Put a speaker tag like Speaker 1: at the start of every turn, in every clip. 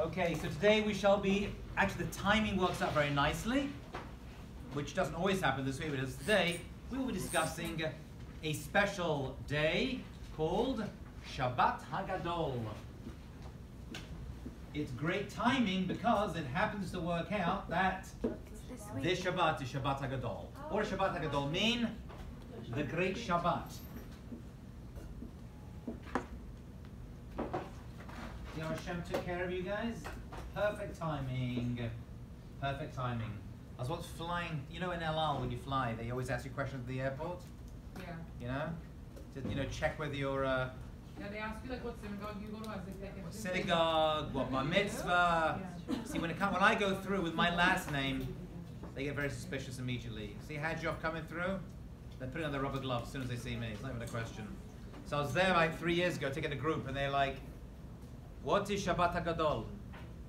Speaker 1: Okay, so today we shall be, actually the timing works out very nicely, which doesn't always happen this way, but as today, we will be discussing a special day called Shabbat HaGadol. It's great timing because it happens to work out that this Shabbat is Shabbat HaGadol. What does Shabbat HaGadol mean? The great Shabbat. You know, Hashem took care of you guys? Perfect timing. Perfect timing. I was once flying, you know in El Al when you fly, they always ask you questions at the airport?
Speaker 2: Yeah.
Speaker 1: You know? To, check whether you're
Speaker 2: Yeah, they ask you like what synagogue you go to as they take it.
Speaker 1: synagogue, what bar mitzvah.
Speaker 2: Yeah.
Speaker 1: See, when I go through with my last name, they get very suspicious immediately. See Hajjov coming through? They're putting on their rubber gloves as soon as they see me. It's not even a question. So I was there like 3 years ago taking a group and they're like, what is Shabbat HaGadol?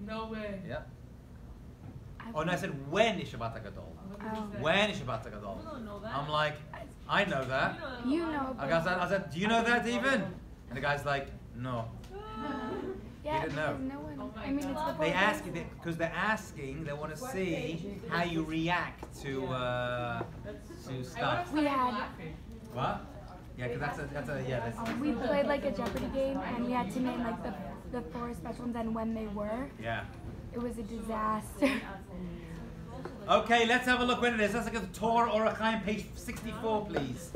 Speaker 2: No way.
Speaker 1: Yeah. Oh no, I said, when is Shabbat HaGadol? When is Shabbat HaGadol?
Speaker 2: People don't know that.
Speaker 1: I'm like, I know that.
Speaker 3: You know.
Speaker 1: I said, do you know that even? And the guy's like, no.
Speaker 3: Yeah,
Speaker 1: didn't know.
Speaker 3: because no one.
Speaker 2: Oh my
Speaker 3: I mean, it's the
Speaker 2: God.
Speaker 1: They
Speaker 3: whole
Speaker 1: ask you, because they're asking, they want to see how you react to stuff.
Speaker 3: We had.
Speaker 2: laughing.
Speaker 1: What? Yeah, because that's
Speaker 3: We played like a Jeopardy game, and we had to name like the four special ones and when they were.
Speaker 1: yeah.
Speaker 3: It was a disaster.
Speaker 1: Okay, let's have a look when it is. Let's look at the Torah Orach Chaim, page 64, please.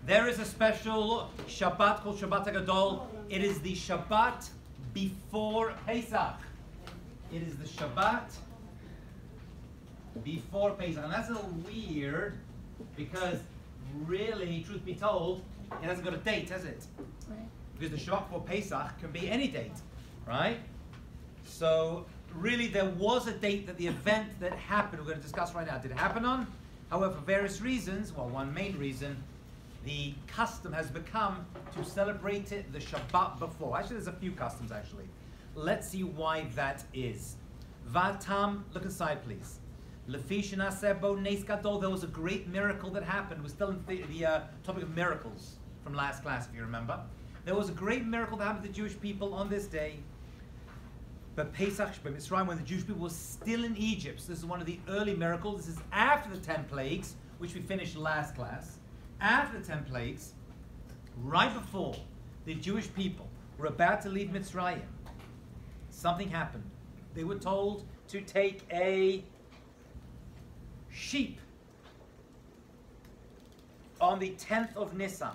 Speaker 1: There is a special Shabbat called Shabbat HaGadol. It is the Shabbat before Pesach. It is the Shabbat before Pesach. And that's a little weird because really, truth be told, it hasn't got a date, has it?
Speaker 3: Right.
Speaker 1: Because the Shabbat before Pesach can be any date, right? So really there was a date that the event that happened, we're going to discuss right now, did it happen on. However, for various reasons, well, one main reason, the custom has become to celebrate it the Shabbat before. Actually, there's a few customs, actually. Let's see why that is. Vatam, look inside, please. Lefi shenaseh bo nes gadol, there was a great miracle that happened. We're still in the topic of miracles from last class, if you remember. There was a great miracle that happened to the Jewish people on this day. But Pesach, Mitzrayim, when the Jewish people were still in Egypt. So this is one of the early miracles. This is after the 10 plagues, which we finished last class. After the 10 plagues, right before the Jewish people were about to leave Mitzrayim, something happened. They were told to take a sheep on the 10th of Nisan.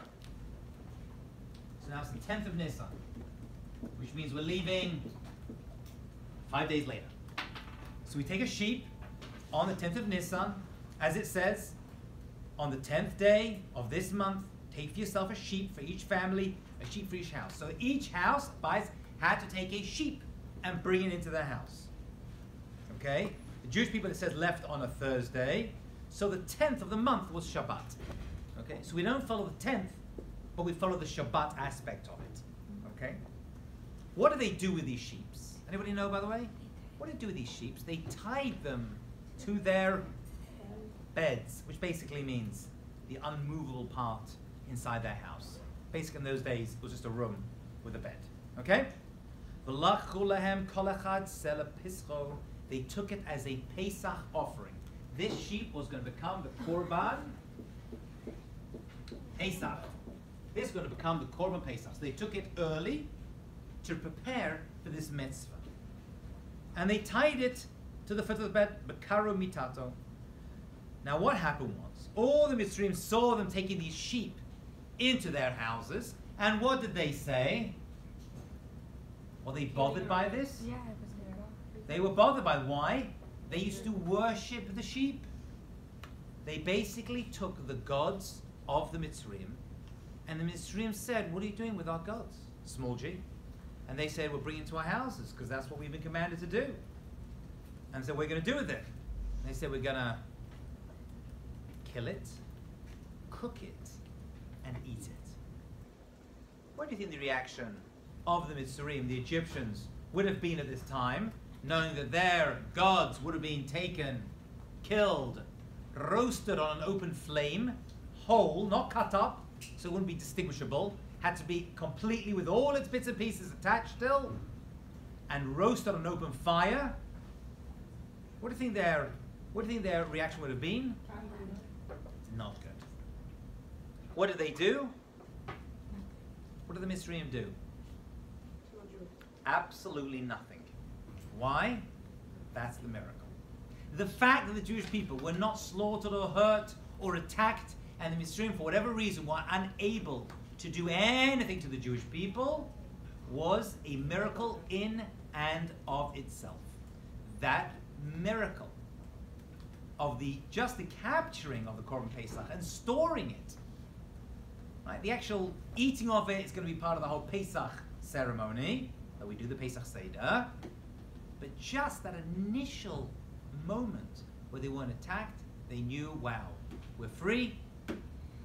Speaker 1: So now it's the 10th of Nisan, which means we're leaving 5 days later. So we take a sheep on the 10th of Nisan, as it says, on the 10th day of this month, take for yourself a sheep for each family, a sheep for each house. So each house had to take a sheep and bring it into their house. Okay? The Jewish people, it says, left on a Thursday, so the 10th of the month was Shabbat. Okay? So we don't follow the 10th, but we follow the Shabbat aspect of it. Okay? What do they do with these sheep? Anybody know, by the way? What do they do with these sheep? They tied them to their beds, which basically means the unmovable part inside their house. Basically, in those days, it was just a room with a bed. Okay? They took it as a Pesach offering. This sheep was going to become the korban Pesach. This is going to become the korban Pesach. So they took it early to prepare for this mitzvah. And they tied it to the foot of the bed, Bekaru mitato. Now what happened was, all the Mitzrayim saw them taking these sheep into their houses, and what did they say? Were they bothered by this?
Speaker 3: Yeah, it was good.
Speaker 1: They were bothered by why? They used to worship the sheep. They basically took the gods of the Mitzrayim, and the Mitzrayim said, what are you doing with our gods? Small g. And they said, we're bringing it to our houses, because that's what we've been commanded to do. And so we're going to do with it. And they said, we're going to kill it, cook it, and eat it. What do you think the reaction of the Mitzrayim, the Egyptians, would have been at this time, knowing that their gods would have been taken, killed, roasted on an open flame, whole, not cut up, so it wouldn't be distinguishable, had to be completely with all its bits and pieces attached still, and roasted on an open fire. What do you think their reaction would have been? Not good. What did they do? What did the Mitzrayim do? Absolutely nothing. Why? That's the miracle. The fact that the Jewish people were not slaughtered or hurt or attacked, and the Mitzrayim, for whatever reason, were unable to do anything to the Jewish people, was a miracle in and of itself. That miracle of the capturing of the korban Pesach and storing it, right? The actual eating of it is going to be part of the whole Pesach ceremony that we do, the Pesach Seder. But just that initial moment where they weren't attacked, they knew, wow, we're free,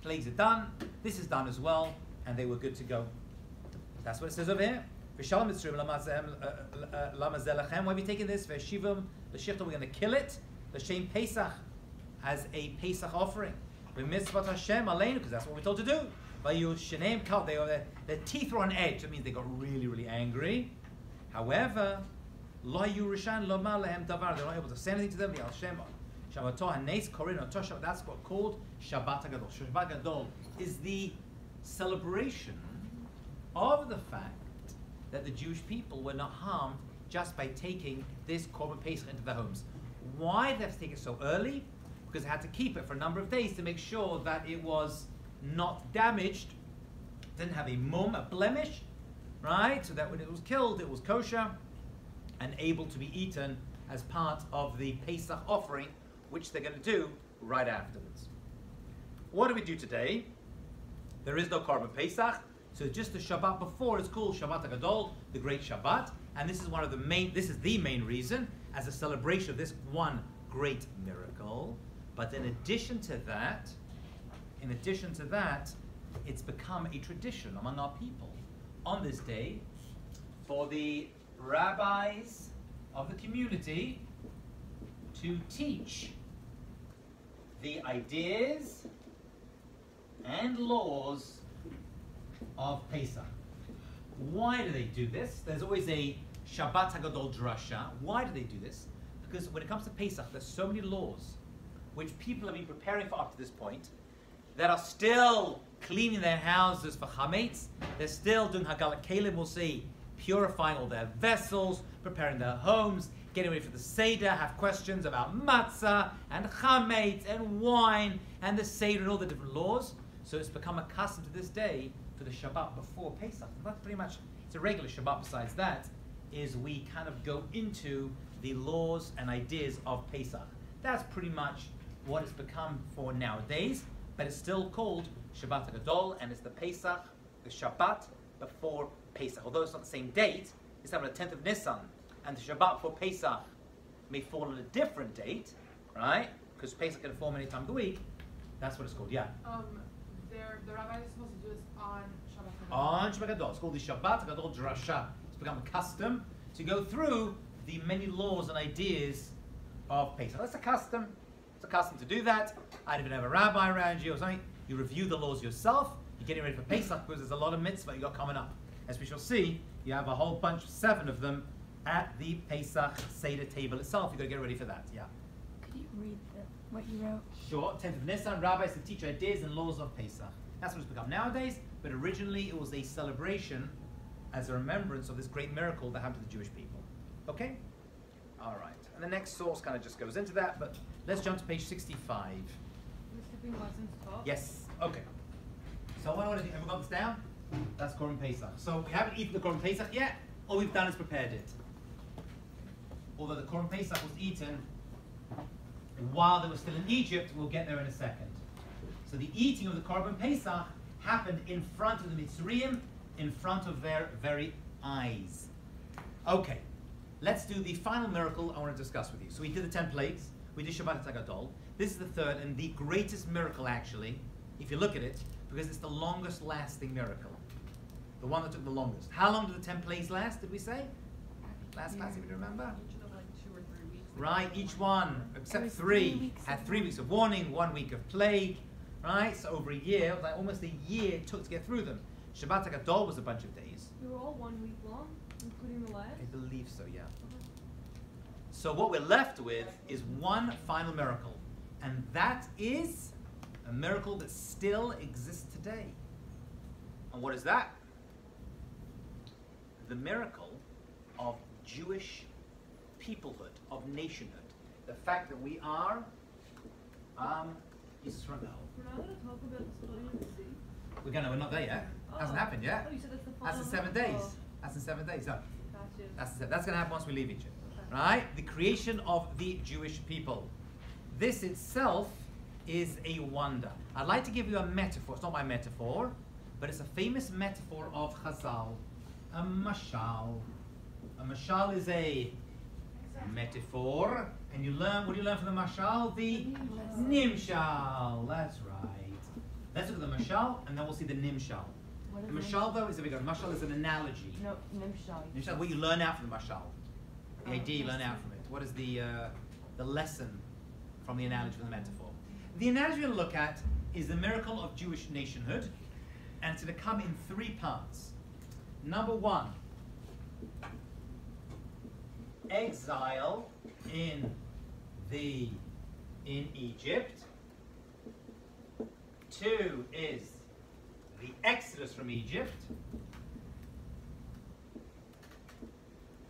Speaker 1: plagues are done, this is done as well, and they were good to go. That's what it says over here. Why have you taken this? We're going to kill it. L'shem Pesach, as a Pesach offering. Mitzvot Hashem aleinu, because that's what we're told to do. Their teeth were on edge. That means they got really, really angry. However, they're not able to say anything to them. That's what's called Shabbat HaGadol. Shabbat HaGadol is the celebration of the fact that the Jewish people were not harmed just by taking this korban Pesach into their homes. Why did they have to take it so early? Because they had to keep it for a number of days to make sure that it was not damaged, didn't have a blemish, right? So that when it was killed, it was kosher and able to be eaten as part of the Pesach offering, which they're going to do right afterwards. What do we do today? There is no korban Pesach, so just the Shabbat before is called Shabbat HaGadol, the Great Shabbat, and this is the main reason, as a celebration of this one great miracle. But in addition to that, it's become a tradition among our people on this day for the rabbis of the community to teach the ideas and laws of Pesach. Why do they do this? There's always a Shabbat HaGadol drasha. Why do they do this? Because when it comes to Pesach, there's so many laws which people have been preparing for up to this point that are still cleaning their houses for chametz. They're still doing Hagalat Kelim, we'll see, purifying all their vessels, preparing their homes, getting ready for the Seder, have questions about matzah and chametz and wine and the Seder and all the different laws. So it's become accustomed to this day for the Shabbat before Pesach. And that's pretty much, it's a regular Shabbat besides that, is we kind of go into the laws and ideas of Pesach. That's pretty much what it's become for nowadays, but it's still called Shabbat HaGadol, and it's the Pesach, the Shabbat before Pesach. Although it's not the same date, it's on the 10th of Nisan, and the Shabbat for Pesach may fall on a different date, right? Because Pesach can fall any time of the week. That's what it's called, yeah.
Speaker 2: The rabbi is supposed to do this on Shabbat HaGadol.
Speaker 1: On Shabbat HaGadol. It's called the Shabbat HaGadol Drasha. It's become a custom to go through the many laws and ideas of Pesach. That's a custom. It's a custom to do that. I'd even have a rabbi around you or something. You review the laws yourself. You're getting ready for Pesach because there's a lot of mitzvah you got coming up. As we shall see, you have a whole bunch, 7 of them, at the Pesach Seder table itself. You've got to get ready for that, yeah.
Speaker 3: Could you read what you wrote?
Speaker 1: Sure. 10th of Nisan, rabbis to teach ideas and laws of Pesach. That's what it's become nowadays, but originally it was a celebration as a remembrance of this great miracle that happened to the Jewish people. Okay? All right. And the next source kind of just goes into that, but let's jump to page 65.
Speaker 2: The skipping lessons taught.
Speaker 1: Yes. Okay. So what I want to do, have we got this down? That's korban Pesach. So we haven't eaten the korban Pesach yet. All we've done is prepared it. Although the korban Pesach was eaten while they were still in Egypt, we'll get there in a second. So the eating of the korban Pesach happened in front of the Mitzrayim, in front of their very eyes. Okay, let's do the final miracle I want to discuss with you. So we did the 10 plagues, we did Shabbat HaGadol. This is the third and the greatest miracle actually, if you look at it, because it's the longest lasting miracle. The one that took the longest. How long did the 10 plagues last, did we say? Last class, if you remember?
Speaker 2: Each of like 2 or 3 weeks.
Speaker 1: Right, each one, except 3, had 3 weeks of warning, 1 week of plague, right? So over a year, like almost a year it took to get through them. Shabbat HaGadol was a bunch of days.
Speaker 4: They were all 1 week long, including the last?
Speaker 1: I believe so, yeah. So what we're left with is one final miracle. And that is a miracle that still exists today. And what is that? The miracle of Jewish peoplehood, of nationhood. The fact that we are Israel.
Speaker 4: We're not going to talk about the splitting of the sea.
Speaker 1: We're not there yet. Hasn't happened yet.
Speaker 4: Oh, you said that's the
Speaker 1: That's in
Speaker 4: final
Speaker 1: 7 days.
Speaker 4: miracle.
Speaker 1: That's in 7 days. So
Speaker 4: Gotcha.
Speaker 1: that's going to happen once we leave Egypt.
Speaker 4: Okay.
Speaker 1: Right? The creation of the Jewish people. This itself is a wonder. I'd like to give you a metaphor. It's not my metaphor, but it's a famous metaphor of Chazal. A mashal. A mashal is a metaphor. And you learn, what do you learn from the mashal? The nimshal. That's right. Let's look at the mashal, and then we'll see the nimshal. The mashal, though, is a big one. Mashal is an analogy.
Speaker 5: No, nimshal.
Speaker 1: Nimshal, what you learn out from the mashal. The idea you learn out from it. What is the lesson from the analogy, from the metaphor? The analogy we're going to look at is the miracle of Jewish nationhood, and it's going to come in 3 parts. Number 1, exile in Egypt. 2 is the exodus from Egypt.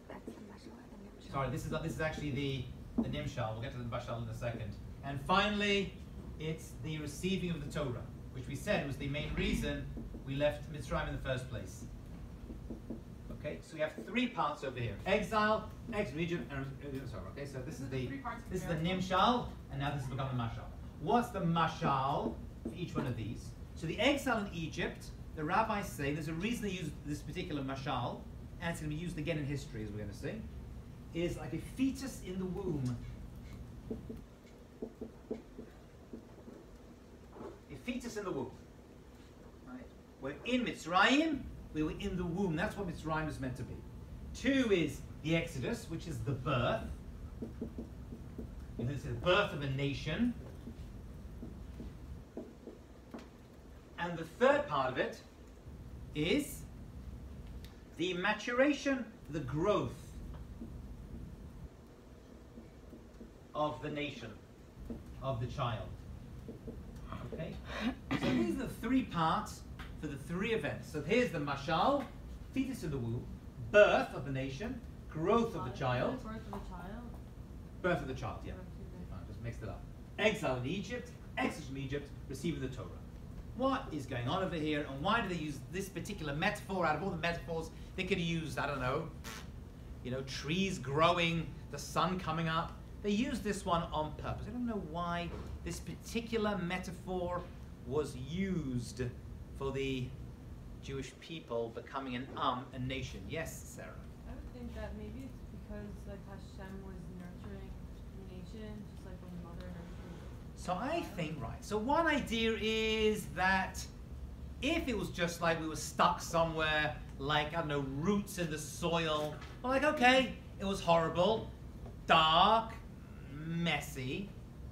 Speaker 3: That's the mashal or the nimshal.
Speaker 1: Sorry, this is actually the nimshal. We'll get to the mashal in a second. And finally, it's the receiving of the Torah, which we said was the main reason we left Mitzrayim in the first place. Okay, so we have 3 parts over here: exile, exodus from Egypt, and okay. So this is the nimshal, and now this has become the mashal. What's the mashal for each one of these? So the exile in Egypt, the rabbis say there's a reason they use this particular mashal, and it's going to be used again in history, as we're going to see, is like a fetus in the womb. A fetus in the womb. Right? We're in Mitzrayim, we were in the womb. That's what Mitzrayim is meant to be. 2 is the Exodus, which is the birth. It's the birth of a nation. And the 3rd part of it is the maturation, the growth of the nation, of the child. Okay? So these are the 3 parts for the 3 events. So here's the mashal, fetus in the womb, birth of the nation, growth of the child.
Speaker 4: Birth of the child?
Speaker 1: Birth of the child, yeah. I just mixed it up. Exile in Egypt, exodus from Egypt, receiving the Torah. What is going on over here, and why do they use this particular metaphor? Out of all the metaphors, they could have used, I don't know, trees growing, the sun coming up. They used this one on purpose. I don't know why this particular metaphor was used for the Jewish people becoming a nation. Yes, Sarah?
Speaker 4: I would think that maybe it's because like Hashem was nurturing the nation, just like when the mother nurtures.
Speaker 1: So I think, right, so one idea is that if it was just like we were stuck somewhere, like, I don't know, roots in the soil, well, like, okay, it was horrible, dark, messy,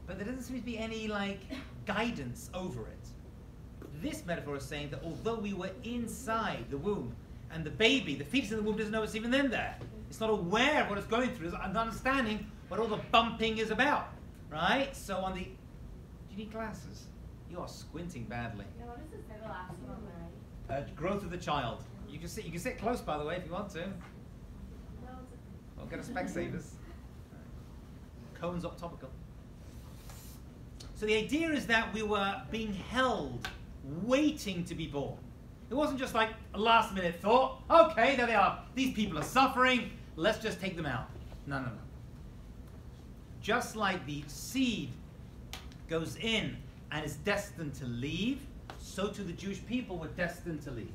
Speaker 1: but there doesn't seem to be any, like, guidance over it. This metaphor is saying that although we were inside the womb, and the baby, the fetus in the womb, doesn't know it's even in there. It's not aware of what it's going through. It's not understanding what all the bumping is about, right? So on the... Do you need glasses? You are squinting badly.
Speaker 5: Yeah, what does it say the last one on the right?
Speaker 1: Growth of the child. You can sit close, by the way, if you want to. Or get a Specsavers. Cohen's optopical. So the idea is that we were being held, waiting to be born. It wasn't just like a last minute thought, okay, there they are, these people are suffering, let's just take them out. No, no, no. Just like the seed goes in and is destined to leave, so too the Jewish people were destined to leave.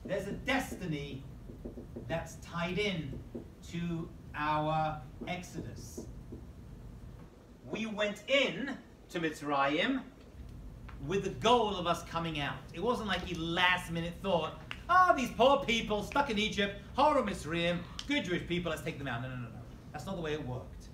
Speaker 1: There's a destiny that's tied in to our exodus. We went in to Mitzrayim with the goal of us coming out. It wasn't like a last minute thought, these poor people stuck in Egypt, horror Mitzrayim, good Jewish people, let's take them out. No, no, no, no. That's not the way it worked.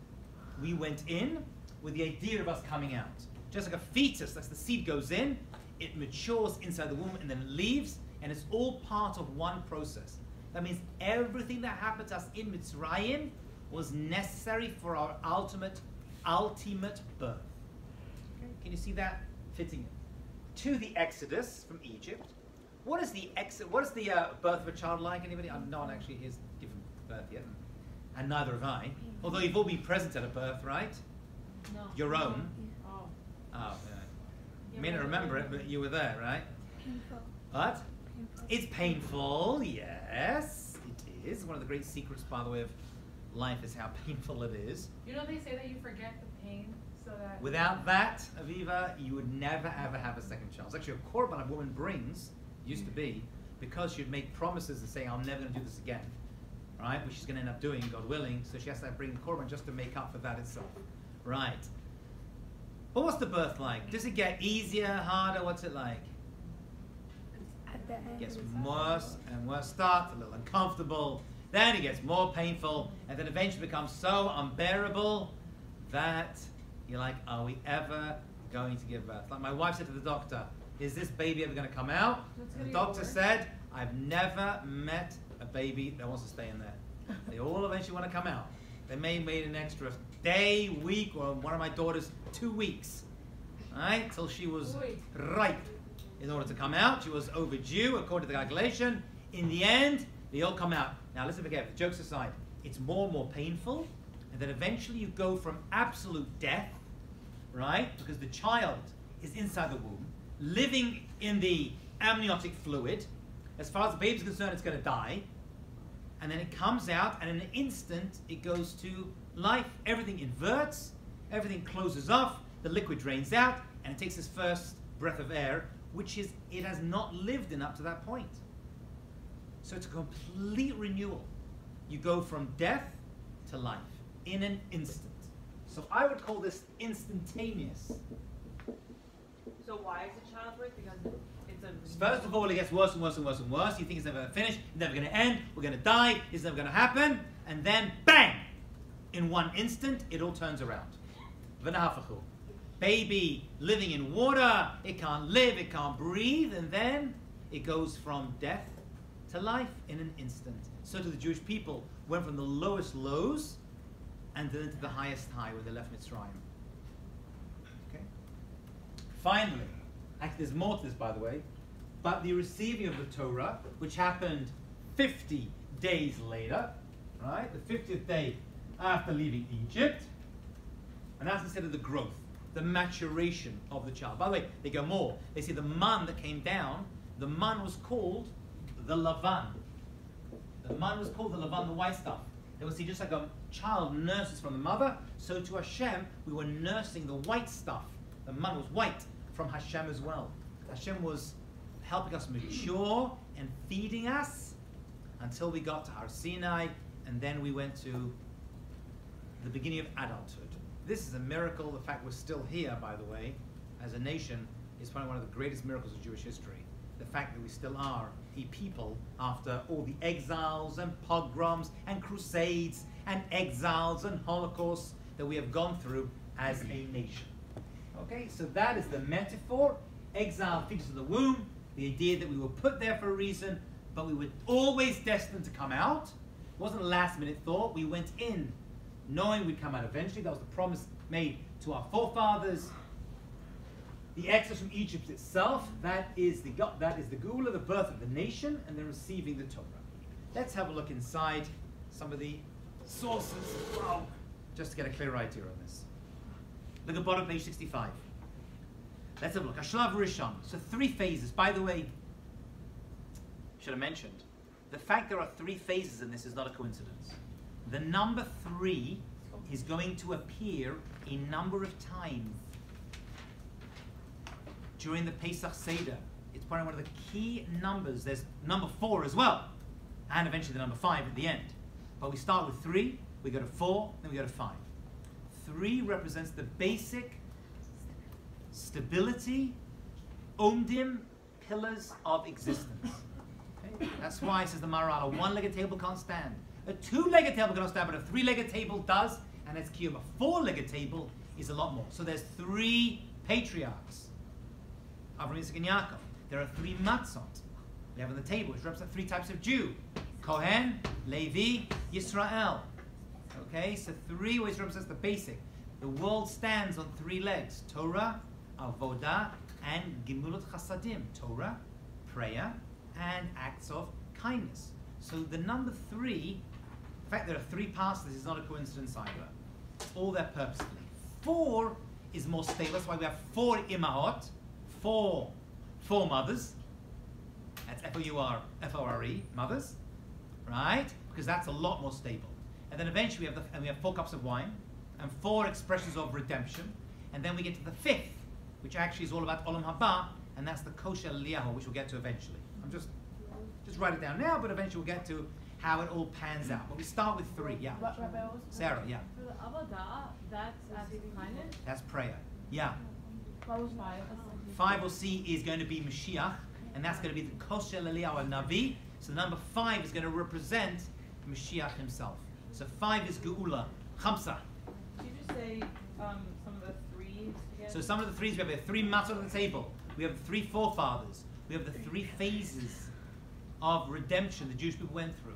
Speaker 1: We went in with the idea of us coming out. Just like a fetus, as the seed goes in, it matures inside the womb and then leaves, And it's all part of one process. That means everything that happened to us in Mitzrayim was necessary for our ultimate birth. Okay? Can you see that fitting in? To the Exodus from Egypt. What is the birth of a child like? Anybody? No one actually is given birth yet, and neither have I. Although you've all been present at a birth, right?
Speaker 4: No.
Speaker 1: Your own.
Speaker 4: Oh.
Speaker 1: Oh, yeah. You may not remember it, but you were there, right?
Speaker 3: Painful.
Speaker 1: What?
Speaker 3: Painful.
Speaker 1: It's painful, yes, it is. One of the great secrets, by the way, of life is how painful it is.
Speaker 2: You know they say that you forget the pain so that...
Speaker 1: Without that, Aviva, you would never ever have a second child. It's actually a korban a woman brings, used to be, because she'd make promises and say, I'm never going to do this again, right? Which she's going to end up doing, God willing, so she has to bring korban just to make up for that itself, right? But what's the birth like? Does it get easier, harder? What's it like?
Speaker 3: At the end.
Speaker 1: It gets worse and worse. Starts a little uncomfortable, then it gets more painful, and then eventually becomes so unbearable that you're like, are we ever going to give birth? Like my wife said to the doctor, is this baby ever going to come out? And the doctor said, I've never met a baby that wants to stay in there. They all eventually want to come out. They may have made an extra day, week, or one of my daughters, 2 weeks, right? Till she was ripe in order to come out. She was overdue, according to the calculation. In the end, they all come out. Now listen again, jokes aside, it's more and more painful, and then eventually you go from absolute death, right? Because the child is inside the womb, living in the amniotic fluid. As far as the baby's concerned, it's going to die. And then it comes out, and in an instant, it goes to life. Everything inverts, everything closes off, the liquid drains out, and it takes its first breath of air, which is, it has not lived in up to that point. So it's a complete renewal. You go from death to life in an instant. So I would call this instantaneous.
Speaker 4: So why is it childbirth? Because it's a...
Speaker 1: First of all, it gets worse and worse and worse and worse. You think it's never going to finish, it's never going to end, we're going to die, it's never going to happen. And then, bang! In one instant, it all turns around. V'nahafachu. Baby living in water, it can't live, it can't breathe, and then it goes from death to life in an instant. So to the Jewish people, went from the lowest lows and then to the highest high when they left Mitzrayim. Okay? Finally, actually there's more to this, by the way, but the receiving of the Torah, which happened 50 days later, right? The 50th day after leaving Egypt, and that's instead of the growth, the maturation of the child. By the way, they go more. They say the man that came down, the man was called the Lavan. The man was called the Lavan, the white stuff. They will see just like a child nurses from the mother, so to Hashem, we were nursing the white stuff. The man was white from Hashem as well. Hashem was helping us mature and feeding us until we got to Har Sinai, and then we went to the beginning of adulthood. This is a miracle. The fact we're still here, by the way, as a nation, is probably one of the greatest miracles of Jewish history. The fact that we still are a people after all the exiles and pogroms and crusades and exiles and holocausts that we have gone through as a nation. Okay, so that is the metaphor. Exile features of the womb, the idea that we were put there for a reason, but we were always destined to come out. It wasn't a last minute thought. We went in knowing we'd come out eventually. That was the promise made to our forefathers. The exodus from Egypt itself, that is the Geula, the birth of the nation, and then receiving the Torah. Let's have a look inside some of the sources, just to get a clear idea on this. Look at bottom page 65. Let's have a look. Ashlav Rishon. So 3 phases. By the way, should have mentioned, the fact there are 3 phases in this is not a coincidence. The number 3 is going to appear a number of times during the Pesach Seder. It's probably one of the key numbers. There's number 4 as well, and eventually the number 5 at the end. But we start with 3, we go to 4, then we go to 5. 3 represents the basic stability, omdim, pillars of existence. Okay? That's why it says the Maharal, a 1-legged table can't stand. A 2-legged table cannot stand, but a 3-legged table does, and it's kiyum. A 4-legged table is a lot more. So there's 3 patriarchs. Avraham, Yitzchak, and Yaakov. There are 3 matzot. We have on the table, which represents 3 types of Jew. Kohen, Levi, Yisrael. Okay, so 3 always represents the basic. The world stands on 3 legs. Torah, Avodah, and Gemulut Chasadim. Torah, prayer, and acts of kindness. So the number 3, in fact there are 3 parts, this is not a coincidence either. It's all there purposefully. 4 is more stable, that's why we have 4 imahot, 4 mothers. That's F-O-U-R-F-O-R-E, mothers, right? Because that's a lot more stable. And then eventually we have 4 cups of wine, and 4 expressions of redemption. And then we get to the 5th, which actually is all about Olam Haba, and that's the kosher Eliyahu, which we'll get to eventually. I'm just write it down now, but eventually we'll get to how it all pans out. But we start with 3, yeah. Sarah, yeah.
Speaker 4: For the Avodah, that's acts of kindness?
Speaker 1: That's prayer, yeah.
Speaker 4: What was 5?
Speaker 1: 5 we'll see is going to be Mashiach, and that's going to be the kosher Eliyahu and Navi. So the number 5 is going to represent Mashiach himself. So 5 is Geula, Chamsa.
Speaker 4: Did you just say some of the 3s again?
Speaker 1: So some of the 3s, we have the 3 matzot on the table. We have the 3 forefathers. We have the 3 phases of redemption the Jewish people went through.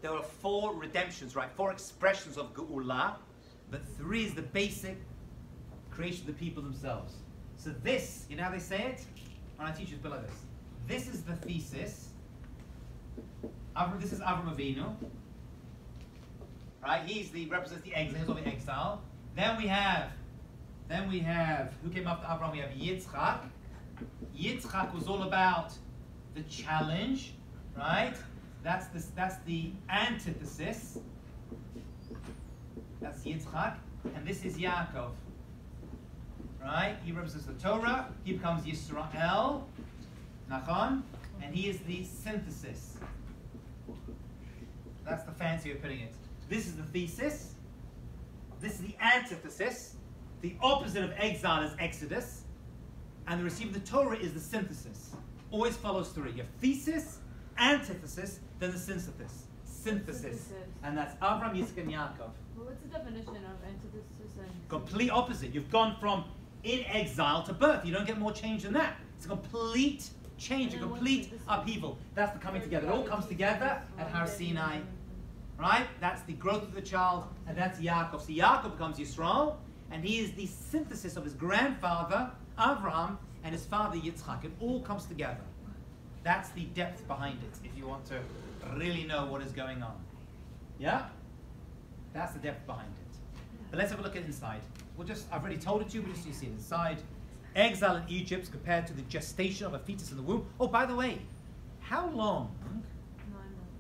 Speaker 1: There are 4 redemptions, right? 4 expressions of Geula, but 3 is the basic creation of the people themselves. So this, you know how they say it? When I teach you, it's like this. This is the thesis. This is Avram Avinu, right? Represents the exile. He's of the exile. Then we have who came after Avram? We have Yitzchak. Yitzchak was all about the challenge, right? That's the antithesis. That's Yitzchak, and this is Yaakov, right? He represents the Torah. He becomes Yisrael, Nachon, and he is the synthesis. That's the fancy way of putting it. This is the thesis. This is the antithesis. The opposite of exile is Exodus. And the receiving of the Torah is the synthesis. Always follows through. You have thesis, antithesis, then the synthesis. And that's Avram, Yitzchak, and Yaakov.
Speaker 4: Well, what's the definition of antithesis and...
Speaker 1: Complete opposite. You've gone from in exile to birth. You don't get more change than that. It's a complete change, a complete upheaval. That's the coming together. It all comes together at Har Sinai. Right? That's the growth of the child, and that's Yaakov. So Yaakov becomes Yisrael, and he is the synthesis of his grandfather, Avraham, and his father, Yitzchak. It all comes together. That's the depth behind it, if you want to really know what is going on. Yeah? That's the depth behind it. But let's have a look at inside. I've already told it to you, but just so you see it inside. Exile in Egypt is compared to the gestation of a fetus in the womb. Oh, by the way, how long?
Speaker 4: 9 months.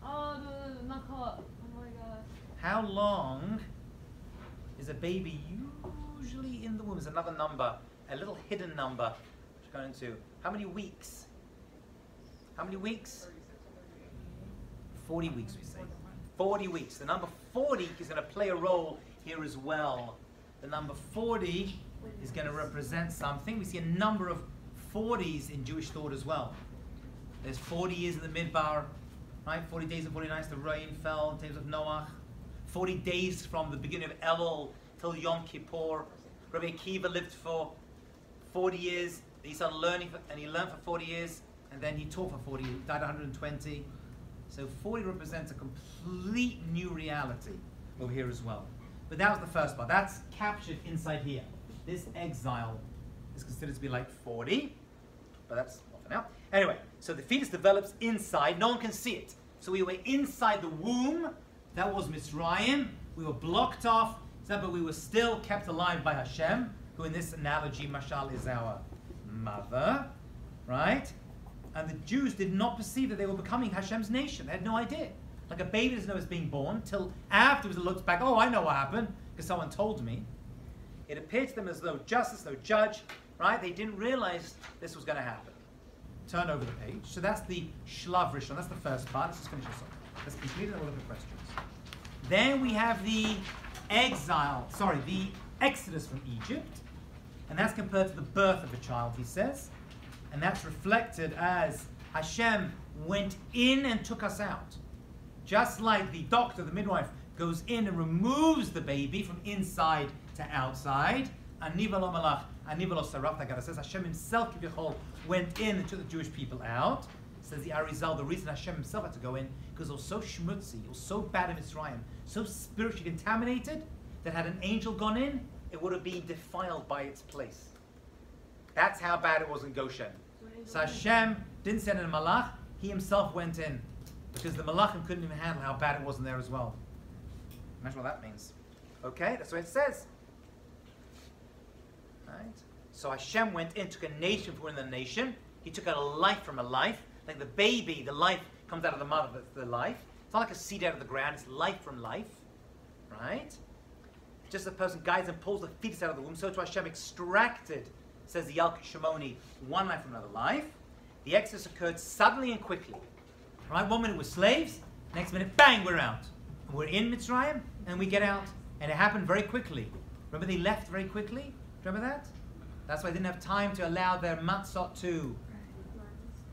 Speaker 4: Oh, not caught. Oh my God.
Speaker 1: How long is a baby usually in the womb? Is another number, a little hidden number. Which we're going to. How many weeks? How many weeks? 40 weeks, we say. 40 weeks. The number 40 is going to play a role here as well. The number 40 is going to represent something. We see a number of 40s in Jewish thought as well. There's 40 years in the Midbar, right? 40 days and 40 nights the rain fell in days of Noach. 40 days from the beginning of Elul till Yom Kippur. Rabbi Akiva lived for 40 years. He started learning, and he learned for 40 years, and then he taught for 40 years. He died 120. So 40 represents a complete new reality over here as well. But that was the first part. That's captured inside here. This exile is considered to be like 40, but that's not for now. Anyway, so the fetus develops inside. No one can see it. So we were inside the womb. That was Mitzrayim. We were blocked off, but we were still kept alive by Hashem, who in this analogy, Mashal, is our mother, right? And the Jews did not perceive that they were becoming Hashem's nation. They had no idea. Like a baby doesn't know it's being born till afterwards it looks back, oh, I know what happened, because someone told me. It appeared to them as though justice, no judge, right? They didn't realize this was going to happen. Turn over the page. So that's the Shlav Rishon. That's the first part. Let's just finish this off. Let's complete it and we'll look at questions. Then we have the the exodus from Egypt. And that's compared to the birth of a child, he says. And that's reflected as Hashem went in and took us out. Just like the doctor, the midwife, goes in and removes the baby from inside to outside. Aniva lo malach. Anivelo Saraf, HaGadol says Hashem himself, Kiviyachol, went in and took the Jewish people out. Says the Arizal, the reason Hashem himself had to go in, because it was so schmutzy, it was so bad in Mitzrayim, so spiritually contaminated, that had an angel gone in, it would have been defiled by its place. That's how bad it was in Goshen. So Hashem didn't send in a malach, he himself went in. Because the malachim couldn't even handle how bad it was in there as well. Imagine what that means. Okay, that's what it says. Right? So Hashem went in, took a nation from within the nation. He took out a life from a life. Like the baby, the life comes out of the mother, the life. It's not like a seed out of the ground, it's life from life. Right? Just as a person guides and pulls the fetus out of the womb, so to Hashem extracted, says the Yalkut Shimoni, one life from another life. The exodus occurred suddenly and quickly. Right? 1 minute we're slaves, next minute, bang, we're out. And we're in Mitzrayim, and we get out. And it happened very quickly. Remember they left very quickly? Remember that? That's why they didn't have time to allow their matzot to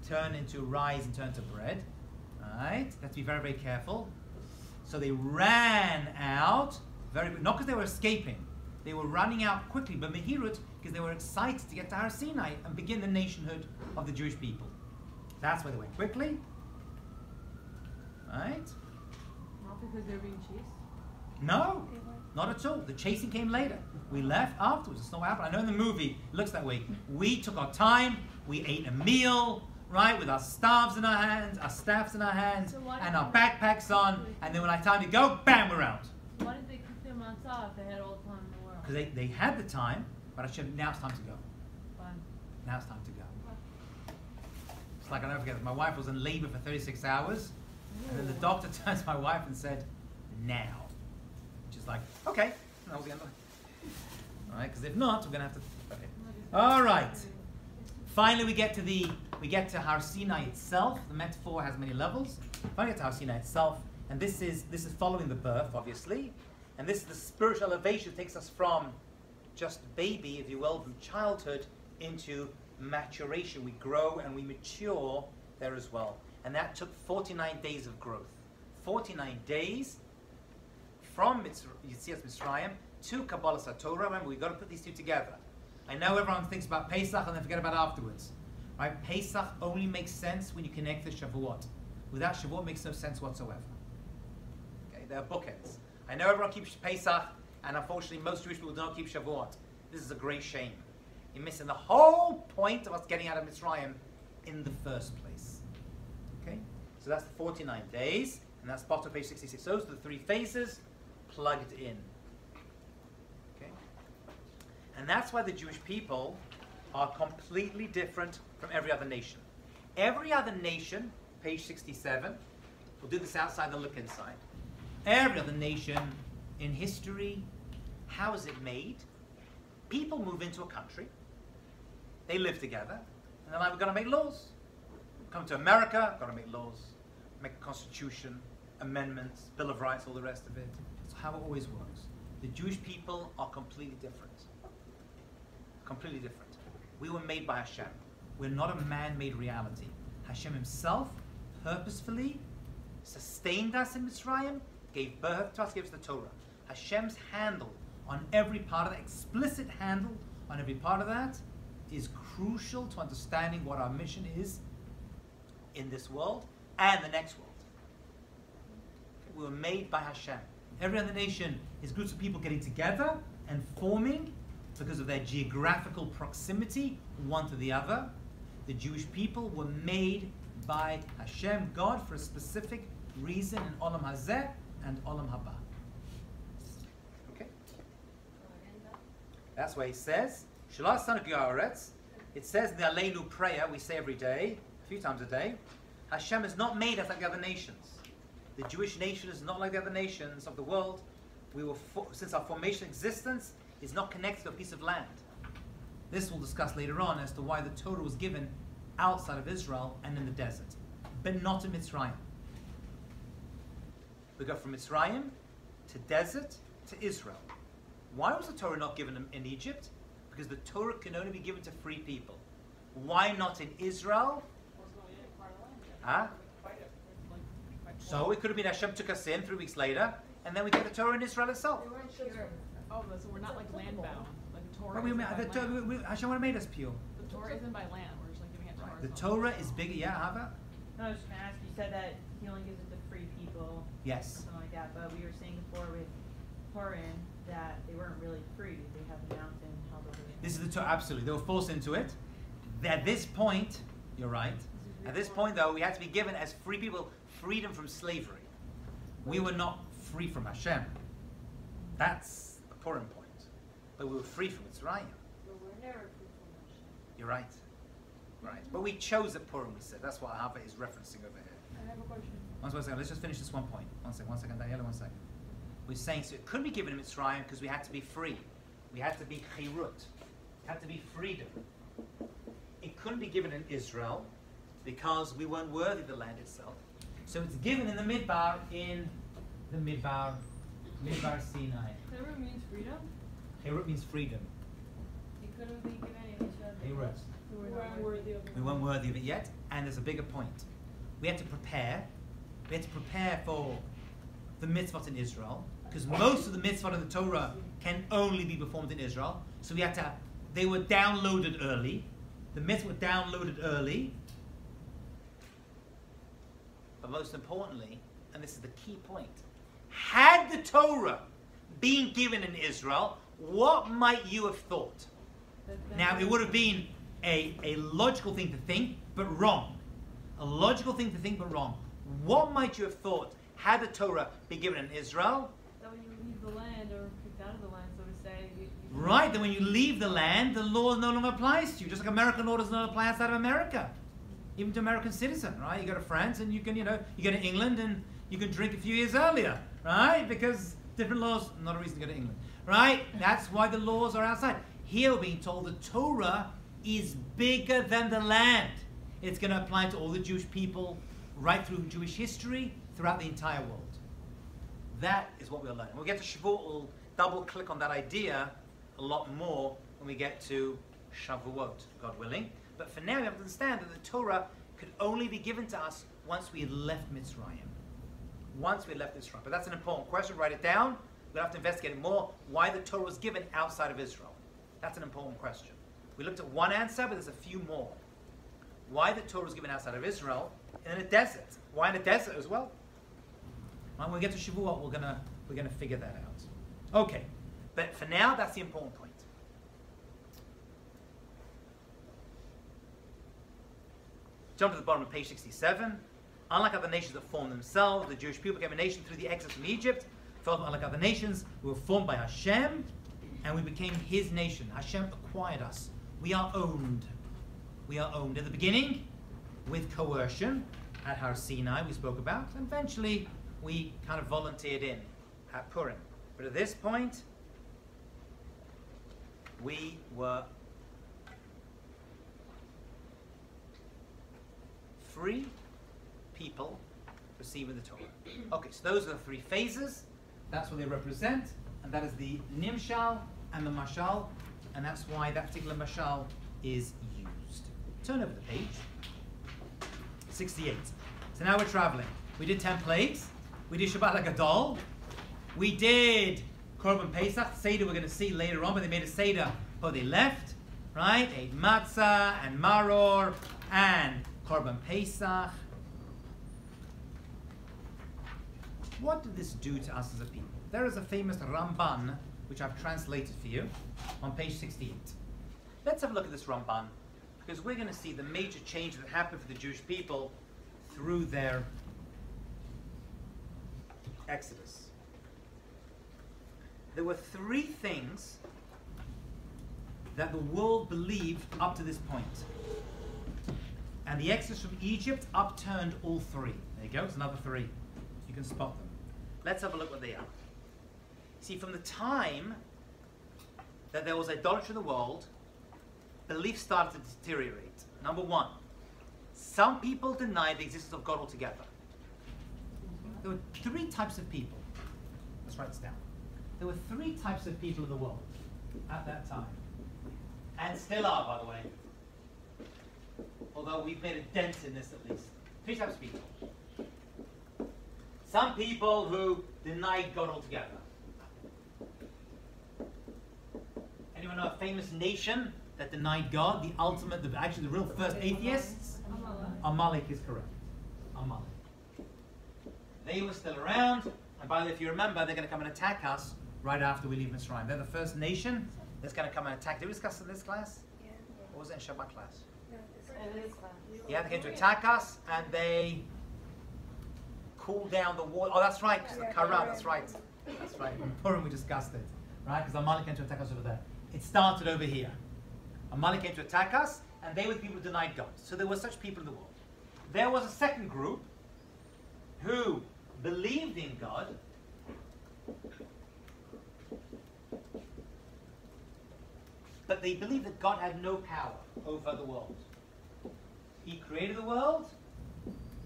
Speaker 1: turn into rice and turn to bread. Right? They have to be very, very careful. So they ran out, very not because they were escaping. They were running out quickly, but Mehirut, because they were excited to get to Har Sinai and begin the nationhood of the Jewish people. That's why they went quickly. Right?
Speaker 4: Not because they're being chased?
Speaker 1: No, not at all. The chasing came later. We left afterwards. It's not what happened. I know in the movie it looks that way. We took our time. We ate a meal, right, with our staffs in our hands, and our backpacks on. And then when I time to go, bam, we're out.
Speaker 4: Why did they keep their matzah if they had all the time in the world?
Speaker 1: Because they had the time, but I should. Now it's time to go.
Speaker 4: Fine.
Speaker 1: Now it's time to go. It's like, I'll never forget, my wife was in labor for 36 hours. And then the doctor turns to my wife and said, now. Which is like, okay. That was the end of it. All right, because if not, we're going to have to... Okay. All right. Finally, we get to Har Sinai itself. The metaphor has many levels. Finally, get to Har Sinai itself. And this is following the birth, obviously. And this is the spiritual elevation that takes us from just baby, if you will, from childhood into maturation. We grow and we mature there as well. And that took 49 days of growth. 49 days from Yetzias Mitzrayim to Kabbalah Satorah. Remember, we've got to put these two together. I know everyone thinks about Pesach and then forget about it afterwards. Right? Pesach only makes sense when you connect to Shavuot. Without Shavuot, it makes no sense whatsoever. Okay, they're bookends. I know everyone keeps Pesach, and unfortunately most Jewish people don't keep Shavuot. This is a great shame. You're missing the whole point of us getting out of Mitzrayim in the first place. Okay? So that's the 49 days, and that's bottom of page 66. Those are the 3 phases plugged in. Okay? And that's why the Jewish people are completely different from every other nation. Every other nation, page 67, we'll do this outside and look inside. Every other nation in history, how is it made? People move into a country, they live together, and they're like, we're going to make laws. Come to America, got to make laws, make a constitution, amendments, Bill of Rights, all the rest of it. That's how it always works. The Jewish people are completely different. Completely different. We were made by Hashem. We're not a man-made reality. Hashem himself purposefully sustained us in Mitzrayim, gave birth to us, gave us the Torah. Hashem's handle on every part of that, explicit handle on every part of that, is crucial to understanding what our mission is in this world and the next world. We were made by Hashem. Every other nation is groups of people getting together and forming because of their geographical proximity one to the other. The Jewish people were made by Hashem, God, for a specific reason in Olam Hazeh and Olam Haba. Okay? That's why he says, Shalah Sana G'aretz. It says in the Aleinu prayer we say every day, a few times a day, Hashem is not made us like the other nations. The Jewish nation is not like the other nations of the world. We were since our formation existence is not connected to a piece of land. This we'll discuss later on as to why the Torah was given outside of Israel and in the desert, but not in Mitzrayim. We go from Mitzrayim to desert to Israel. Why was the Torah not given in Egypt? Because the Torah can only be given to free people. Why not in Israel? Huh? So it could have been Hashem took us in 3 weeks later, and then we get the Torah in Israel itself.
Speaker 2: Oh, so we're not like land bound. Like the Torah
Speaker 1: But
Speaker 2: isn't by land.
Speaker 1: Hashem would have made us pure.
Speaker 2: The Torah isn't by land. We're just like giving it to
Speaker 1: The
Speaker 2: ourselves.
Speaker 1: Torah is bigger, yeah, Hava?
Speaker 4: No, I was just gonna ask, you said that he only gives it to free people.
Speaker 1: Yes.
Speaker 4: Something like that, but we were saying before with Purim that they weren't really free. They have a mountain held over them.
Speaker 1: This is the Torah, absolutely. They were forced into it. At this point, you're right. At this point, though, we had to be given as free people freedom from slavery. We were not free from Hashem. That's the Purim point. But we were free from Mitzrayim.
Speaker 5: But we're never free from Hashem.
Speaker 1: You're right. Right. But we chose at Purim, we said. That's what Hava is referencing over here.
Speaker 2: I have a question.
Speaker 1: One second. Let's just finish this one point. One second, Daniela, 1 second. We're saying, so it couldn't be given in Mitzrayim because we had to be free. We had to be chirut. It had to be freedom. It couldn't be given in Israel because we weren't worthy of the land itself. So it's given in the Midbar, Midbar Sinai.
Speaker 4: Chirut means freedom?
Speaker 1: Chirut means freedom.
Speaker 4: It couldn't be given in Israel.
Speaker 1: Chirut.
Speaker 4: We weren't worthy of it.
Speaker 1: We weren't worthy of it yet, and there's a bigger point. We had to prepare. We had to prepare for the mitzvot in Israel, because most of the mitzvot in the Torah can only be performed in Israel. So we had to. They were downloaded early. The mitzvot were downloaded early. But most importantly, and this is the key point, had the Torah been given in Israel, what might you have thought? Now, it would have been a logical thing to think, but wrong. A logical thing to think, but wrong. What might you have thought had the Torah been given in Israel?
Speaker 4: That when you leave the land or kicked out of the land, so to say.
Speaker 1: Right, that when you leave the land, the law no longer applies to you. Just like American law does not apply outside of America. Even to American citizen, right? You go to France and you can, you go to England and you can drink a few years earlier, right? Because different laws, not a reason to go to England, right? That's why the laws are outside. Here we're being told the Torah is bigger than the land. It's going to apply to all the Jewish people, right through Jewish history, throughout the entire world. That is what we're learning. When we get to Shavuot, we'll double click on that idea a lot more when we get to Shavuot, God willing. But for now, we have to understand that the Torah could only be given to us once we had left Mitzrayim. Once we had left Mitzrayim. But that's an important question. Write it down. We'll have to investigate it more. Why the Torah was given outside of Israel. That's an important question. We looked at one answer, but there's a few more. Why the Torah was given outside of Israel and in a desert. Why in a desert as well? When we get to Shavuot, we're gonna figure that out. Okay. But for now, that's the important point. Jump to the bottom of page 67. Unlike other nations that formed themselves, the Jewish people became a nation through the exodus from Egypt. Unlike other nations, we were formed by Hashem, and we became His nation. Hashem acquired us. We are owned. We are owned at the beginning with coercion at Har Sinai, we spoke about, and eventually we kind of volunteered in at Purim. But at this point, we were free people receiving the Torah. Okay, so those are the three phases. That's what they represent, and that is the Nimshal and the Mashal, and that's why that particular Mashal is used. Turn over the page. 68. So now we're traveling. We did 10 plagues. We did Shabbat HaGadol. We did korban Pesach. Seder we're going to see later on, but they made a Seder, but they left, right? Ate matzah and maror and korban Pesach. What did this do to us as a people? There is a famous Rambam, which I've translated for you, on page 68. Let's have a look at this Rambam, because we're going to see the major change that happened for the Jewish people through their Exodus. There were three things that the world believed up to this point. And the Exodus from Egypt upturned all three. There you go, it's another three. You can spot them. Let's have a look what they are. See, from the time that there was idolatry in the world, belief started to deteriorate. Number one, some people denied the existence of God altogether. There were three types of people. Let's write this down. There were three types of people in the world at that time. And still are, by the way. Although we've made a dent in this at least. Three types of people. Some people who denied God altogether. Anyone know a famous nation that denied God? The ultimate, actually the real first atheists? Amalek is correct. Amalek. They were still around, and by the way, if you remember, they're going to come and attack us right after we leave Mitzrayim. They're the first nation that's going to come and attack. Did we discuss in this class?
Speaker 3: Yeah.
Speaker 1: Or was it in Shabbat class?
Speaker 3: No,
Speaker 1: Yeah, they came to attack us, and they cooled down the water. Oh, that's right, the Kara, that's right. That's right. In Purim we discussed it, right? Because Amalek came to attack us over there. It started over here. Amalek came to attack us, and they were the people who denied God. So there were such people in the world. There was a second group who believed in God, but they believed that God had no power over the world. He created the world,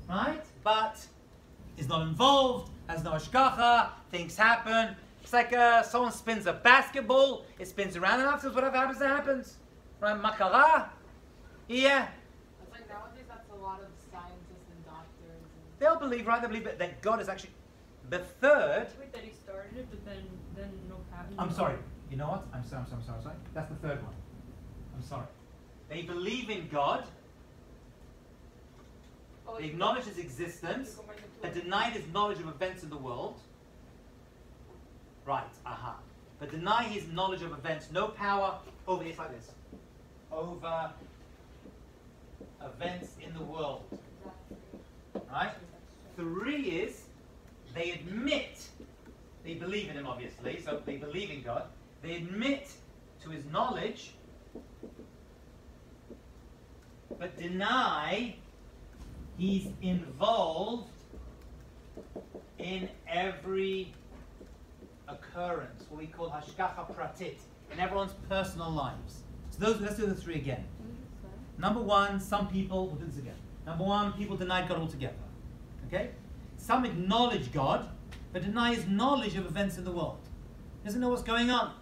Speaker 1: right? But is not involved, has no hashgacha, things happen. It's like someone spins a basketball, it spins around, and afterwards whatever happens, that happens. Right? Makara? Yeah.
Speaker 2: It's like nowadays that's a lot of scientists and doctors.
Speaker 1: They'll believe, right? They believe that God is actually the third.
Speaker 4: Wait, that he started it, but then no pattern.
Speaker 1: I'm sorry. You know what? I'm sorry. That's the third one. I'm sorry. They believe in God. They acknowledge his existence, but deny his knowledge of events in the world. Right, but deny his knowledge of events, no power over, it's like this, over events in the world. Right? 3 is, they admit, they believe in him obviously, so they believe in God. They admit to his knowledge, but deny he's involved in every occurrence, what we call hashgacha pratit, in everyone's personal lives. So let's do the 3 again. Number 1, some people, we'll do this again. Number 1, people denied God altogether. Okay? Some acknowledge God, but deny his knowledge of events in the world. He doesn't know what's going on.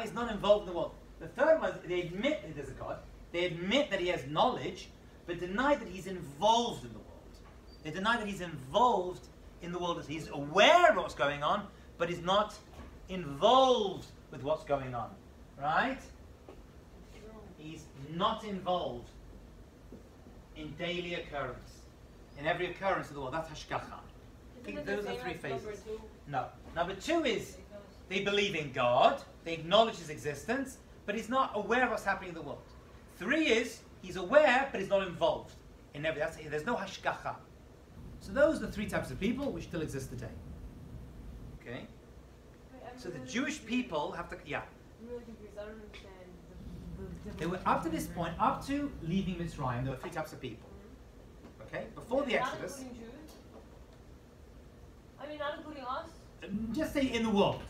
Speaker 1: He's not involved in the world. The third one is they admit that there's a God. They admit that he has knowledge, but deny that he's involved in the world. They deny that he's involved in the world. He's aware of what's going on, but he's not involved with what's going on. Right? He's not involved in daily occurrence. In every occurrence of the world. That's hashgacha. Those are 3 phases. No. Number 2 is they believe in God, they acknowledge his existence, but he's not aware of what's happening in the world. 3 is he's aware, but he's not involved in every. There's no hashgacha. So those are the 3 types of people which still exist today. Okay. So the Jewish people have to. Yeah.
Speaker 4: I'm really confused. I don't understand.
Speaker 1: They were up to this point, up to leaving Mitzrayim. There were 3 types of people. Okay. Before the Exodus.
Speaker 4: Not including Jews? I mean, not including us?
Speaker 1: Just say in the world.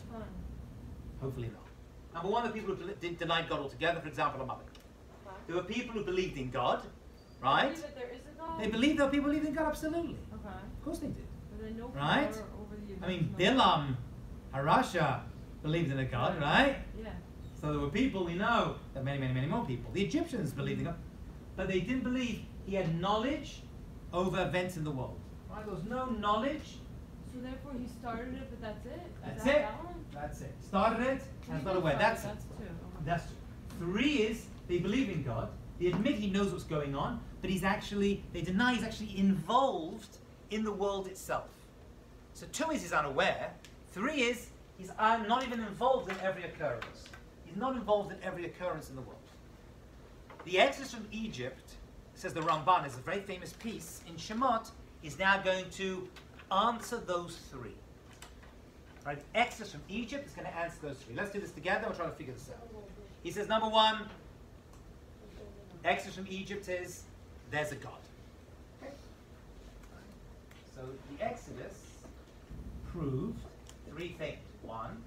Speaker 1: Hopefully not. Number 1, the people who denied God altogether, for example, Amalek. There were people who believed in God, right?
Speaker 4: Believe that there is a God?
Speaker 1: They believed that people believed in God, absolutely.
Speaker 4: Okay.
Speaker 1: Of course they did.
Speaker 4: But then no
Speaker 1: Right?
Speaker 4: power over the
Speaker 1: I mean,
Speaker 4: events, no-
Speaker 1: Bilam, Harasha, believed in a God, right?
Speaker 4: Yeah.
Speaker 1: So there were people, we know, that many more people. The Egyptians believed in God. But they didn't believe he had knowledge over events in the world. Right? There was no knowledge.
Speaker 4: So therefore he started it, but that's it?
Speaker 1: That's
Speaker 4: Is that
Speaker 1: it.
Speaker 4: that one?
Speaker 1: That's it. Started it, and it's not aware. That's it.
Speaker 4: That's 2. Okay.
Speaker 1: That's 2. 3 is they believe in God. They admit he knows what's going on, but they deny he's actually involved in the world itself. So 2 is he's unaware. 3 is he's not even involved in every occurrence. He's not involved in every occurrence in the world. The Exodus from Egypt, says the Rambam, is a very famous piece in Shemot, is now going to answer those 3. Right? Exodus from Egypt is going to answer those 3. Let's do this together. We'll try to figure this out. He says, number 1, Exodus from Egypt is there's a God. Okay. So the Exodus proved 3 things. 1,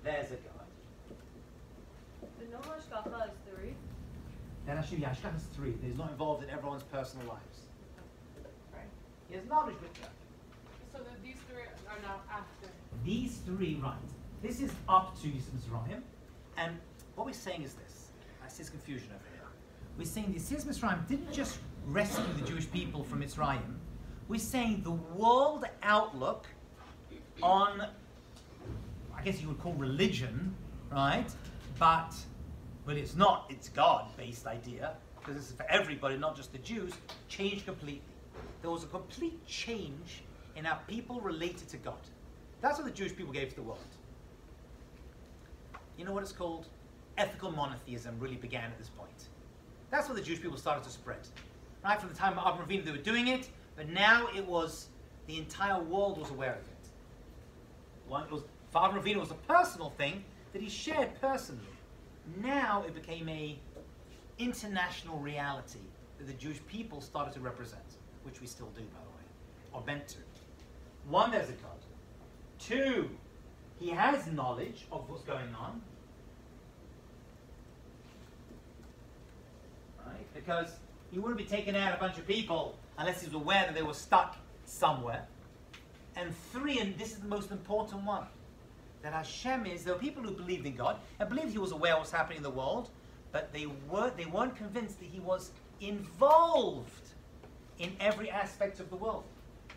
Speaker 1: there's a God.
Speaker 4: The no hashgacha is 3.
Speaker 1: Then actually, Hashgacha is 3. He's not involved in everyone's personal lives.
Speaker 4: Right.
Speaker 1: He has knowledge with God.
Speaker 2: So that these 3 are now after.
Speaker 1: These 3, right. This is up to Yisrael. And what we're saying is this. I see this confusion over here. We're saying the Yetzias Mitzrayim didn't just rescue the Jewish people from Mitzrayim. We're saying the world outlook on, I guess you would call religion, right, but it's not, it's God-based idea, because this is for everybody, not just the Jews, changed completely. There was a complete change in how people related to God. That's what the Jewish people gave to the world. You know what it's called? Ethical monotheism really began at this point. That's what the Jewish people started to spread. Right, from the time of Avram Avinu they were doing it, but now it was, the entire world was aware of it. For Avram Avinu it was a personal thing that he shared personally. Now it became a international reality that the Jewish people started to represent, which we still do, by the way, or meant to. One, there's a God. Two, he has knowledge of what's going on. Right? Because he wouldn't be taking out a bunch of people unless he was aware that they were stuck somewhere. And three, and this is the most important one, that Hashem is, there were people who believed in God and believed he was aware of what's happening in the world, but they weren't convinced that he was involved in every aspect of the world.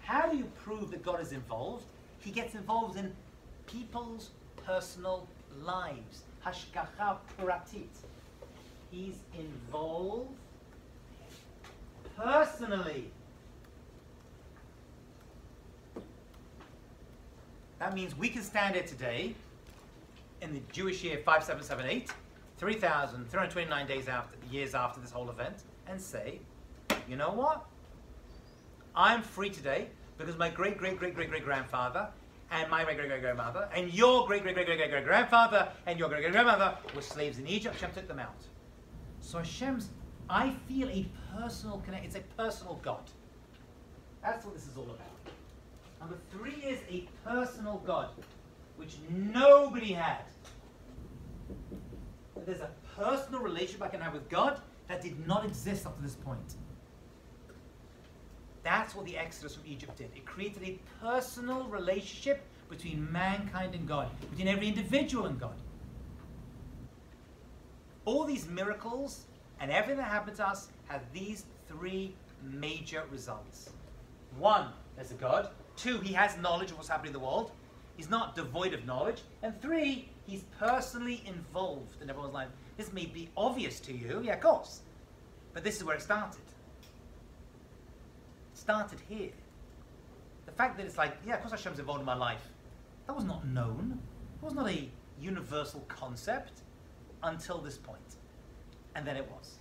Speaker 1: How do you prove that God is involved? He gets involved in people's personal lives. Hashgacha pratit. He's involved personally. That means we can stand here today in the Jewish year 5778, 3,329 years after this whole event, and say, you know what? I'm free today because my great-great-great-great-great-grandfather and my great-great-great-grandmother and your great-great-great-great-great-grandfather and your great-great-grandmother were slaves in Egypt. Hashem took them out. So Hashem's, I feel a personal connection. It's a personal God. That's what this is all about. Number three is a personal God, which nobody had. There's a personal relationship I can have with God that did not exist up to this point. That's what the Exodus from Egypt did. It created a personal relationship between mankind and God, between every individual and God. All these miracles and everything that happened to us have these three major results. One, there's a God. Two, he has knowledge of what's happening in the world. He's not devoid of knowledge. And three, he's personally involved in everyone's life. This may be obvious to you, yeah, of course. But this is where it started. It started here. The fact that it's like, yeah, of course Hashem's involved in my life. That was not known. It was not a universal concept until this point. And then it was.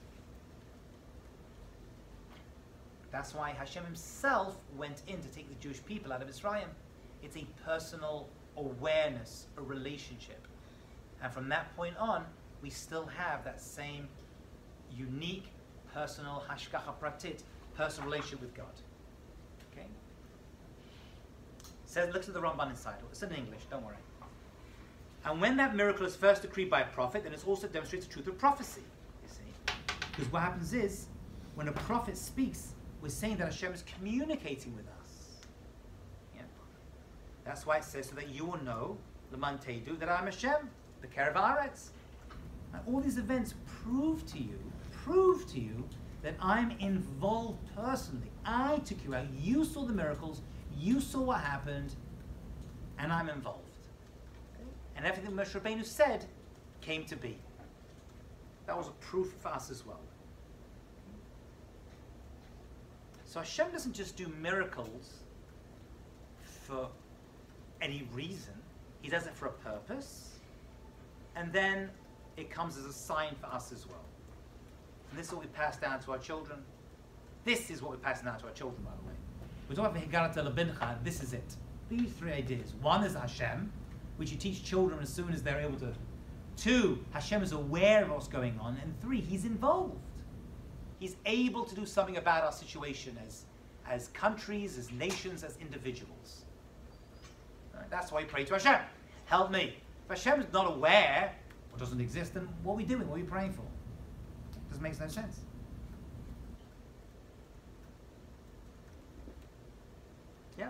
Speaker 1: That's why Hashem himself went in to take the Jewish people out of Israel. It's a personal awareness, a relationship. And from that point on, we still have that same unique, personal, hashgacha pratit, personal relationship with God. Okay? Says, looks at the Rambam inside. It's in English, don't worry. And when that miracle is first decreed by a prophet, then it also demonstrates the truth of prophecy. You see? Because what happens is, when a prophet speaks, we're saying that Hashem is communicating with us. Yeah. That's why it says, so that you will know, L'man Teidu, that I'm Hashem, the Kerev Haaretz. All these events prove to you that I'm involved personally. I took you out, you saw the miracles, you saw what happened, and I'm involved. Okay? And everything Moshe Rabbeinu said came to be. That was a proof for us as well. So Hashem doesn't just do miracles for any reason. He does it for a purpose. And then it comes as a sign for us as well. And this is what we pass down to our children. This is what we pass down to our children, by the way. We're talking about HaGadol Lebincha. This is it. These three ideas. One is Hashem, which you teach children as soon as they're able to. Two, Hashem is aware of what's going on. And three, he's involved. He's able to do something about our situation as countries, as nations, as individuals. Right? That's why we pray to Hashem. Help me. If Hashem is not aware or doesn't exist, then what are we doing? What are we praying for? Doesn't make no sense. Yeah?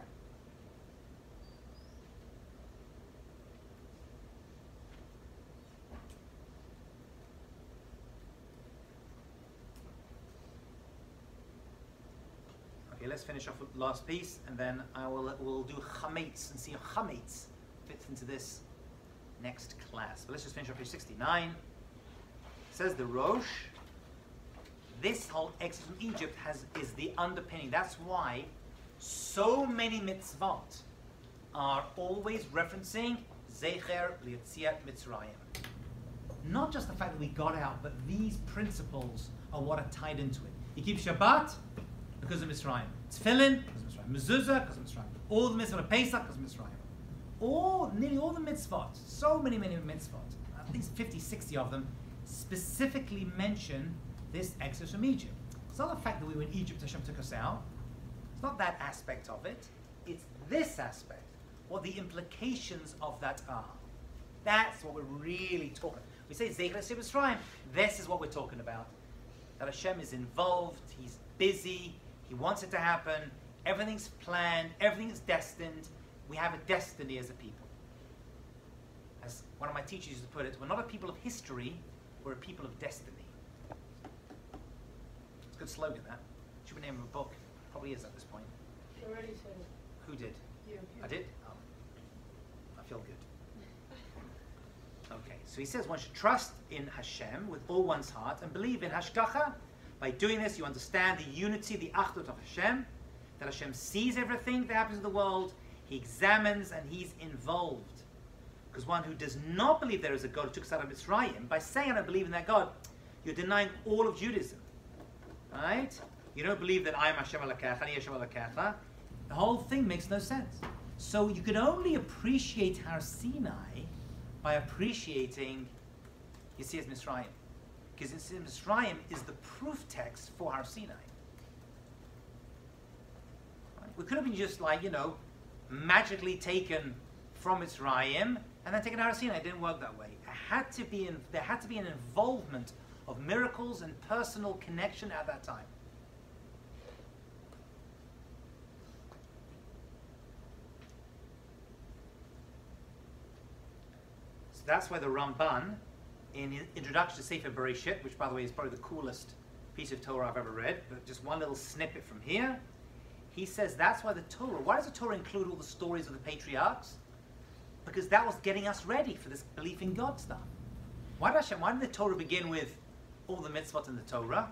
Speaker 1: Okay, let's finish off with the last piece, and then we'll do chametz and see how chametz fits into this next class. But let's just finish on page 69. It says the Rosh, this whole exodus from Egypt is the underpinning. That's why so many mitzvot are always referencing Zecher Lietziat Mitzrayim. Not just the fact that we got out, but these principles are what are tied into it. You keep Shabbat because of Mitzrayim. Tefillin because of Mitzrayim. Mezuzah because of Mitzrayim. All the mitzvot of Pesach because of Mitzrayim. Nearly all the mitzvot, so many mitzvot, at least 50, 60 of them, specifically mention this exodus from Egypt. It's not the fact that we were in Egypt, Hashem took us out. It's not that aspect of it. It's this aspect, what the implications of that are. That's what we're really talking about. We say Zecher Mitzrayim. This is what we're talking about. That Hashem is involved, He's busy, He wants it to happen, everything's planned, everything is destined. We have a destiny as a people. As one of my teachers used to put it, we're not a people of history, we're a people of destiny. It's a good slogan, that. Should be the name of a book. Probably is at this point.
Speaker 5: You already said it.
Speaker 1: Who did?
Speaker 5: You.
Speaker 1: I did? I feel good. Okay, so he says one should trust in Hashem with all one's heart and believe in Hashgacha. By doing this, you understand the unity, the achdut of Hashem, that Hashem sees everything that happens in the world, He examines and He's involved. Because one who does not believe there is a God who took us out of Mitzrayim, by saying I don't believe in that God, you're denying all of Judaism. Right? You don't believe that I am Hashem Elokecha, Ani Hashem Elokecha. The whole thing makes no sense. So you can only appreciate Har Sinai by appreciating Yetzias Mitzrayim. Because Yetzias Mitzrayim is the proof text for Har Sinai. Right? We could have been just like, magically taken from Mitzrayim and then taken to Har Sinai. It didn't work that way. There had to be an involvement of miracles and personal connection at that time. So that's why the Rambam, in his introduction to Sefer Bereshit, which by the way is probably the coolest piece of Torah I've ever read, but just one little snippet from here, he says that's why the Torah, why does the Torah include all the stories of the patriarchs? Because that was getting us ready for this belief in God stuff. Why did the Torah begin with all the mitzvot in the Torah?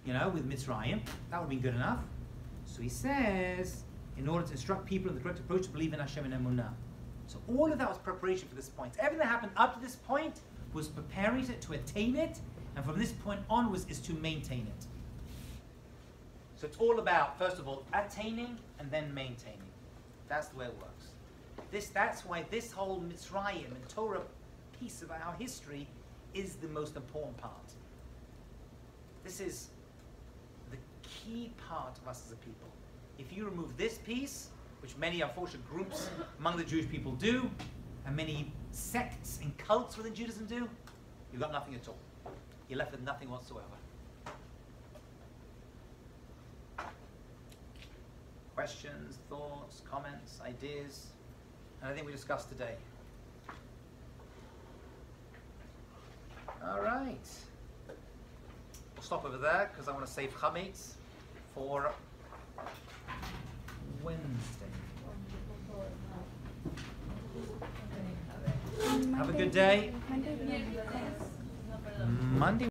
Speaker 1: With Mitzrayim. That would be good enough. So he says, in order to instruct people in the correct approach to believe in Hashem and emunah. So all of that was preparation for this point. Everything that happened up to this point was preparing it to attain it, and from this point onwards is to maintain it. So it's all about, first of all, attaining and then maintaining. That's the way it works. That's why this whole Mitzrayim and Torah piece of our history is the most important part. This is the key part of us as a people. If you remove this piece, which many unfortunate groups among the Jewish people do, and many sects and cults within Judaism do, you've got nothing at all. You're left with nothing whatsoever. Questions, thoughts, comments, ideas, anything we discussed today? All right. We'll stop over there because I want to save chametz for Wednesday. Have a good day. Monday.